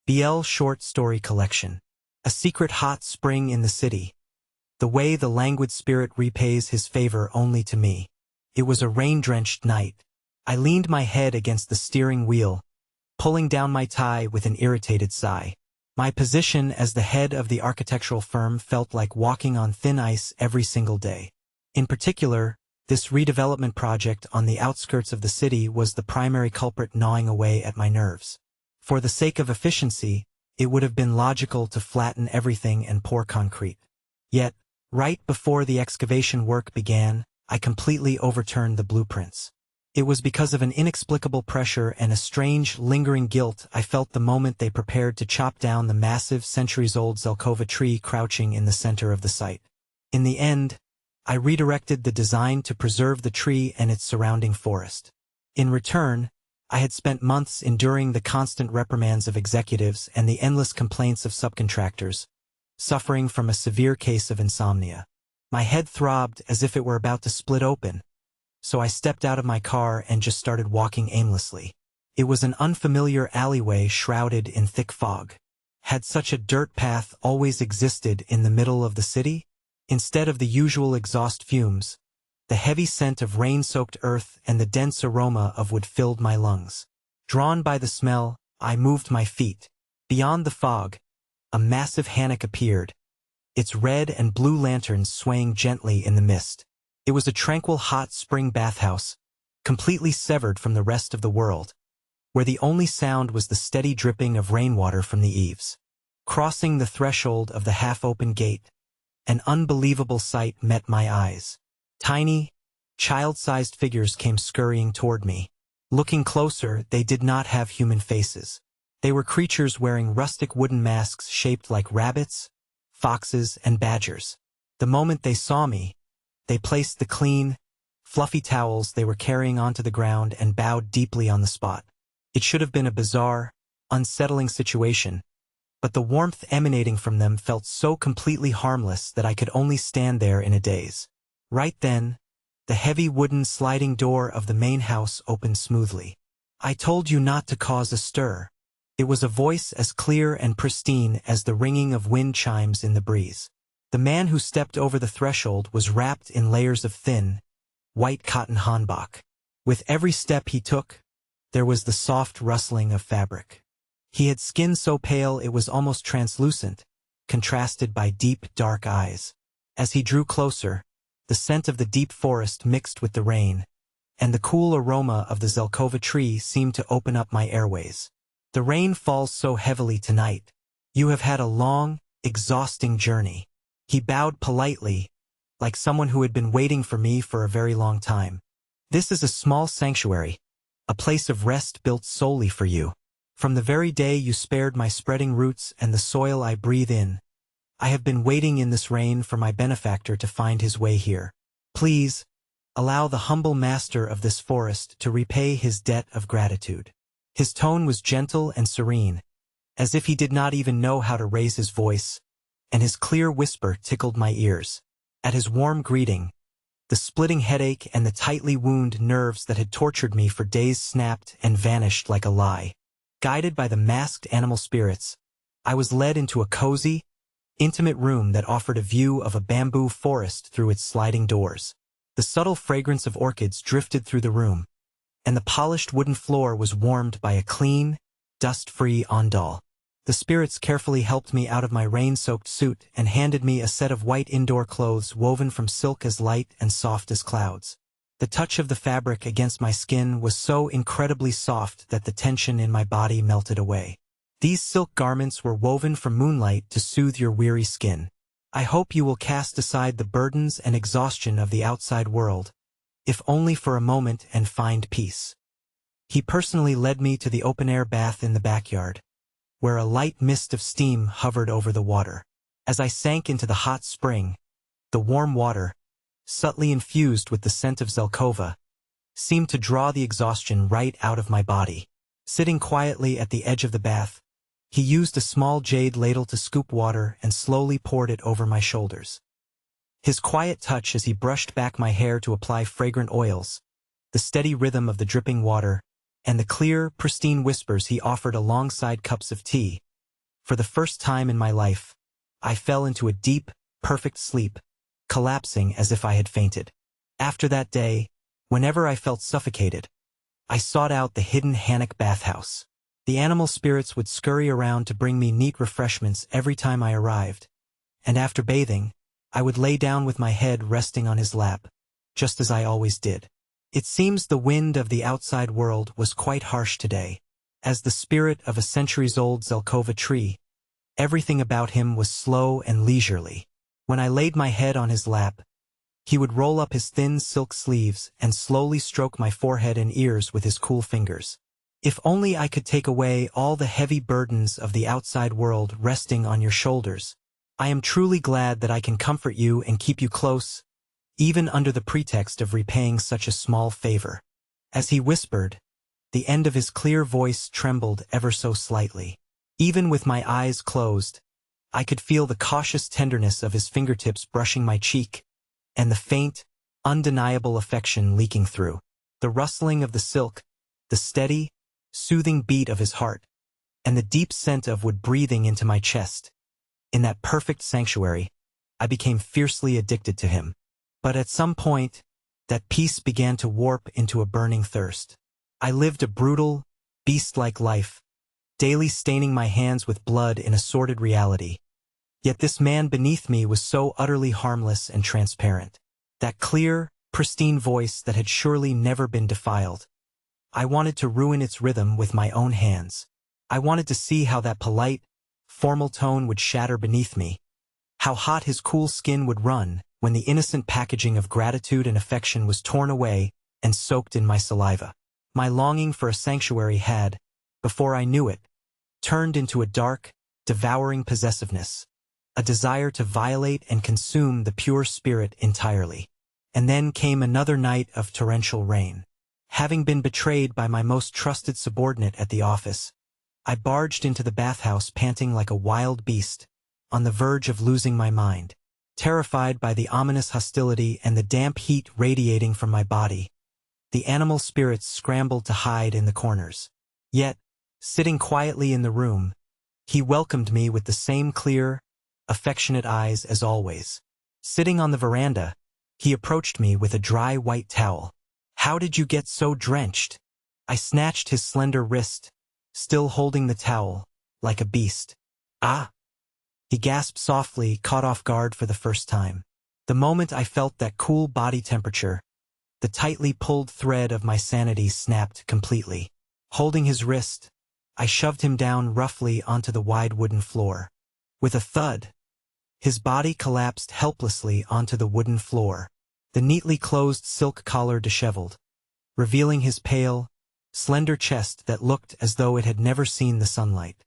BL Short Story Collection. A secret hot spring in the city. The way the languid spirit repays his favor only to me. It was a rain-drenched night. I leaned my head against the steering wheel, pulling down my tie with an irritated sigh. My position as the head of the architectural firm felt like walking on thin ice every single day. In particular, this redevelopment project on the outskirts of the city was the primary culprit gnawing away at my nerves. For the sake of efficiency, it would have been logical to flatten everything and pour concrete. Yet, right before the excavation work began, I completely overturned the blueprints. It was because of an inexplicable pressure and a strange, lingering guilt I felt the moment they prepared to chop down the massive, centuries-old Zelkova tree crouching in the center of the site. In the end, I redirected the design to preserve the tree and its surrounding forest. In return, I had spent months enduring the constant reprimands of executives and the endless complaints of subcontractors, suffering from a severe case of insomnia. My head throbbed as if it were about to split open, so I stepped out of my car and just started walking aimlessly. It was an unfamiliar alleyway shrouded in thick fog. Had such a dirt path always existed in the middle of the city? Instead of the usual exhaust fumes, the heavy scent of rain-soaked earth and the dense aroma of wood filled my lungs. Drawn by the smell, I moved my feet. Beyond the fog, a massive hammock appeared, its red and blue lanterns swaying gently in the mist. It was a tranquil hot spring bathhouse, completely severed from the rest of the world, where the only sound was the steady dripping of rainwater from the eaves. Crossing the threshold of the half-open gate, an unbelievable sight met my eyes. Tiny, child-sized figures came scurrying toward me. Looking closer, they did not have human faces. They were creatures wearing rustic wooden masks shaped like rabbits, foxes, and badgers. The moment they saw me, they placed the clean, fluffy towels they were carrying onto the ground and bowed deeply on the spot. It should have been a bizarre, unsettling situation, but the warmth emanating from them felt so completely harmless that I could only stand there in a daze. Right then, the heavy wooden sliding door of the main house opened smoothly. "I told you not to cause a stir." It was a voice as clear and pristine as the ringing of wind chimes in the breeze. The man who stepped over the threshold was wrapped in layers of thin, white cotton hanbok. With every step he took, there was the soft rustling of fabric. He had skin so pale it was almost translucent, contrasted by deep, dark eyes. As he drew closer, the scent of the deep forest mixed with the rain, and the cool aroma of the Zelkova tree seemed to open up my airways. "The rain falls so heavily tonight. You have had a long, exhausting journey." He bowed politely, like someone who had been waiting for me for a very long time. "This is a small sanctuary, a place of rest built solely for you. From the very day you spared my spreading roots and the soil I breathe in, I have been waiting in this rain for my benefactor to find his way here. Please, allow the humble master of this forest to repay his debt of gratitude." His tone was gentle and serene, as if he did not even know how to raise his voice, and his clear whisper tickled my ears. At his warm greeting, the splitting headache and the tightly wound nerves that had tortured me for days snapped and vanished like a lie. Guided by the masked animal spirits, I was led into a cozy, intimate room that offered a view of a bamboo forest through its sliding doors. The subtle fragrance of orchids drifted through the room, and the polished wooden floor was warmed by a clean, dust-free ondal. The spirits carefully helped me out of my rain-soaked suit and handed me a set of white indoor clothes woven from silk as light and soft as clouds. The touch of the fabric against my skin was so incredibly soft that the tension in my body melted away. These silk garments were woven from moonlight to soothe your weary skin. I hope you will cast aside the burdens and exhaustion of the outside world, if only for a moment, and find peace. He personally led me to the open-air bath in the backyard, where a light mist of steam hovered over the water. As I sank into the hot spring, the warm water, subtly infused with the scent of Zelkova, seemed to draw the exhaustion right out of my body. Sitting quietly at the edge of the bath, he used a small jade ladle to scoop water and slowly poured it over my shoulders. His quiet touch as he brushed back my hair to apply fragrant oils, the steady rhythm of the dripping water, and the clear, pristine whispers he offered alongside cups of tea, For the first time in my life, I fell into a deep, perfect sleep, collapsing as if I had fainted. After that day, whenever I felt suffocated, I sought out the hidden hammock bathhouse. The animal spirits would scurry around to bring me neat refreshments every time I arrived, and after bathing, I would lay down with my head resting on his lap, just as I always did. It seems the wind of the outside world was quite harsh today. As the spirit of a centuries-old Zelkova tree, everything about him was slow and leisurely. When I laid my head on his lap, he would roll up his thin silk sleeves and slowly stroke my forehead and ears with his cool fingers. If only I could take away all the heavy burdens of the outside world resting on your shoulders. I am truly glad that I can comfort you and keep you close, even under the pretext of repaying such a small favor. As he whispered, the end of his clear voice trembled ever so slightly. Even with my eyes closed, I could feel the cautious tenderness of his fingertips brushing my cheek, and the faint, undeniable affection leaking through. The rustling of the silk, the steady, soothing beat of his heart, and the deep scent of wood breathing into my chest. In that perfect sanctuary, I became fiercely addicted to him. But at some point, that peace began to warp into a burning thirst. I lived a brutal, beast-like life, daily staining my hands with blood in a sordid reality. Yet this man beneath me was so utterly harmless and transparent. That clear, pristine voice that had surely never been defiled. I wanted to ruin its rhythm with my own hands. I wanted to see how that polite, formal tone would shatter beneath me, how hot his cool skin would run when the innocent packaging of gratitude and affection was torn away and soaked in my saliva. My longing for a sanctuary had, before I knew it, turned into a dark, devouring possessiveness, a desire to violate and consume the pure spirit entirely. And then came another night of torrential rain. Having been betrayed by my most trusted subordinate at the office, I barged into the bathhouse panting like a wild beast, on the verge of losing my mind. Terrified by the ominous hostility and the damp heat radiating from my body, the animal spirits scrambled to hide in the corners. Yet, sitting quietly in the room, he welcomed me with the same clear, affectionate eyes as always. Sitting on the veranda, he approached me with a dry white towel. "How did you get so drenched?" I snatched his slender wrist, still holding the towel, like a beast. "Ah!" he gasped softly, caught off guard for the first time. The moment I felt that cool body temperature, the tightly pulled thread of my sanity snapped completely. Holding his wrist, I shoved him down roughly onto the wide wooden floor. With a thud, his body collapsed helplessly onto the wooden floor, the neatly closed silk collar disheveled, revealing his pale, slender chest that looked as though it had never seen the sunlight.